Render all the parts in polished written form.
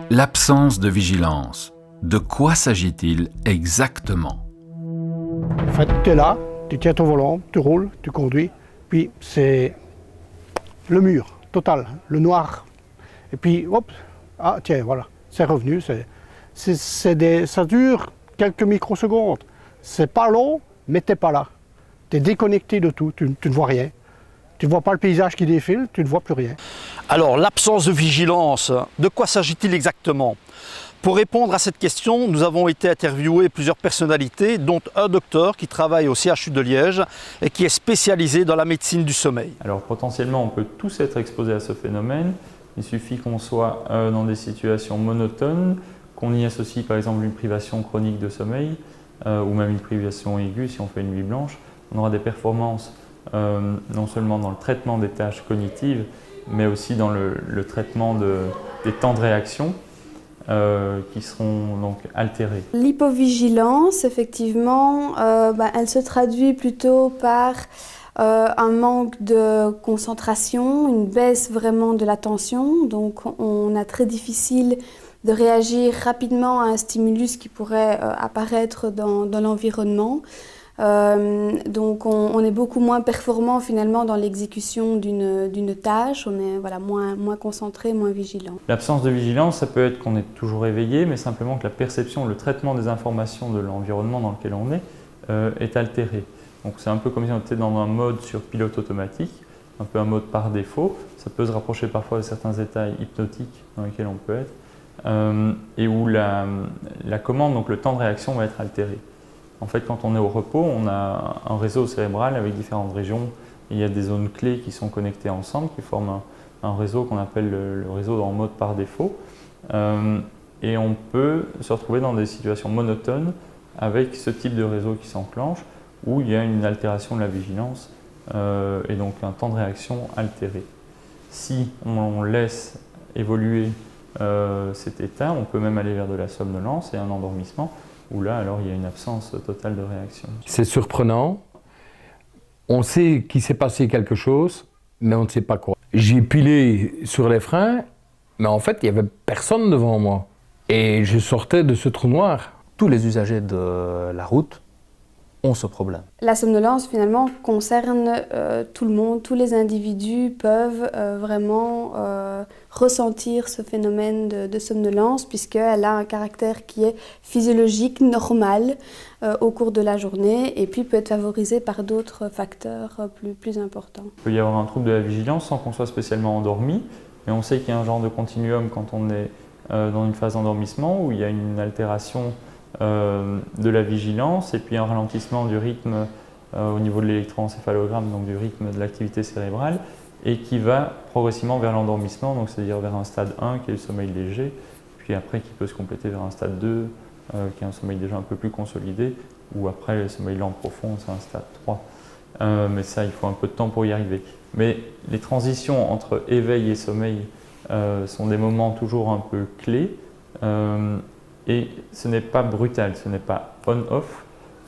L'absence de vigilance. De quoi s'agit-il exactement? En fait, tu es là, tu tiens ton volant, tu roules, tu conduis, puis c'est le mur total, le noir. Et puis, hop, ah tiens, voilà, c'est revenu. Ça dure quelques microsecondes. C'est pas long, mais t'es pas là. Tu es déconnecté de tout, tu ne vois rien. Tu ne vois pas le paysage qui défile, tu ne vois plus rien. Alors, l'absence de vigilance, de quoi s'agit-il exactement? Pour répondre à cette question, nous avons été interviewer plusieurs personnalités, dont un docteur qui travaille au CHU de Liège et qui est spécialisé dans la médecine du sommeil. Alors potentiellement, on peut tous être exposés à ce phénomène. Il suffit qu'on soit dans des situations monotones, qu'on y associe par exemple une privation chronique de sommeil ou même une privation aiguë si on fait une nuit blanche. On aura des performances non seulement dans le traitement des tâches cognitives, mais aussi dans le traitement des temps de réaction qui seront donc altérés. L'hypovigilance, effectivement, elle se traduit plutôt par un manque de concentration, une baisse vraiment de l'attention. Donc on a très difficile de réagir rapidement à un stimulus qui pourrait apparaître dans l'environnement. Donc on est beaucoup moins performant finalement dans l'exécution d'une tâche, on est moins concentré, moins vigilant. L'absence de vigilance, ça peut être qu'on est toujours éveillé, mais simplement que la perception, le traitement des informations de l'environnement dans lequel on est altéré. Donc c'est un peu comme si on était dans un mode sur pilote automatique, un peu un mode par défaut. Ça peut se rapprocher parfois de certains états hypnotiques dans lesquels on peut être, et où la commande, donc le temps de réaction va être altéré. En fait, quand on est au repos, on a un réseau cérébral avec différentes régions. Il y a des zones clés qui sont connectées ensemble, qui forment un réseau qu'on appelle le réseau en mode par défaut. Et on peut se retrouver dans des situations monotones avec ce type de réseau qui s'enclenche, où il y a une altération de la vigilance et donc un temps de réaction altéré. Si on laisse évoluer cet état, on peut même aller vers de la somnolence et un endormissement, où là, alors, il y a une absence totale de réaction. C'est surprenant. On sait qu'il s'est passé quelque chose, mais on ne sait pas quoi. J'ai pilé sur les freins, mais en fait, il n'y avait personne devant moi. Et je sortais de ce trou noir. Tous les usagers de la route ont ce problème. La somnolence, finalement, concerne tout le monde. Tous les individus peuvent vraiment ressentir ce phénomène de somnolence, puisqu'elle a un caractère qui est physiologique, normal, au cours de la journée, et puis peut être favorisé par d'autres facteurs plus importants. Il peut y avoir un trouble de la vigilance sans qu'on soit spécialement endormi, mais on sait qu'il y a un genre de continuum quand on est dans une phase d'endormissement, où il y a une altération de la vigilance et puis un ralentissement du rythme au niveau de l'électroencéphalogramme, donc du rythme de l'activité cérébrale, et qui va progressivement vers l'endormissement, donc c'est-à-dire vers un stade 1 qui est le sommeil léger, puis après qui peut se compléter vers un stade 2 qui est un sommeil déjà un peu plus consolidé, ou après le sommeil lent profond, c'est un stade 3. Mais ça, il faut un peu de temps pour y arriver. Mais les transitions entre éveil et sommeil sont des moments toujours un peu clés. Et ce n'est pas brutal, ce n'est pas on-off,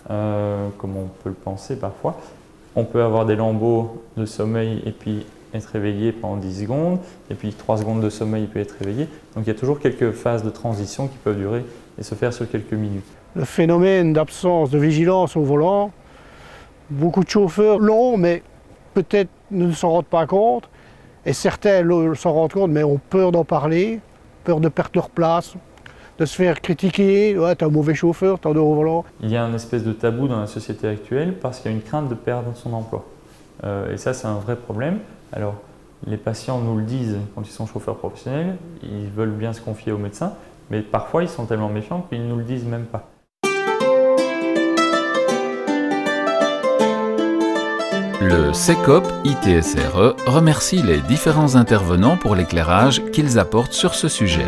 comme on peut le penser parfois. On peut avoir des lambeaux de sommeil et puis être réveillé pendant 10 secondes, et puis 3 secondes de sommeil et puis être réveillé. Donc il y a toujours quelques phases de transition qui peuvent durer et se faire sur quelques minutes. Le phénomène d'absence de vigilance au volant, beaucoup de chauffeurs l'ont, mais peut-être ne s'en rendent pas compte. Et certains s'en rendent compte, mais ont peur d'en parler, peur de perdre leur place, de se faire critiquer, ouais, t'es un mauvais chauffeur, t'es un au volant. Il y a un espèce de tabou dans la société actuelle parce qu'il y a une crainte de perdre son emploi. Et ça, c'est un vrai problème. Alors, les patients nous le disent quand ils sont chauffeurs professionnels, ils veulent bien se confier aux médecins, mais parfois ils sont tellement méfiants qu'ils ne nous le disent même pas. Le CECOP ITSRE remercie les différents intervenants pour l'éclairage qu'ils apportent sur ce sujet.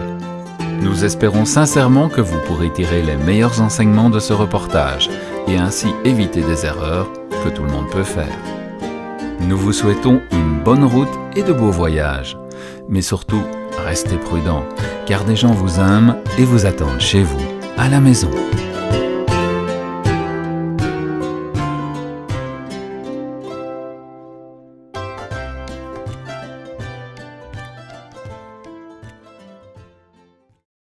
Nous espérons sincèrement que vous pourrez tirer les meilleurs enseignements de ce reportage et ainsi éviter des erreurs que tout le monde peut faire. Nous vous souhaitons une bonne route et de beaux voyages. Mais surtout, restez prudents, car des gens vous aiment et vous attendent chez vous, à la maison.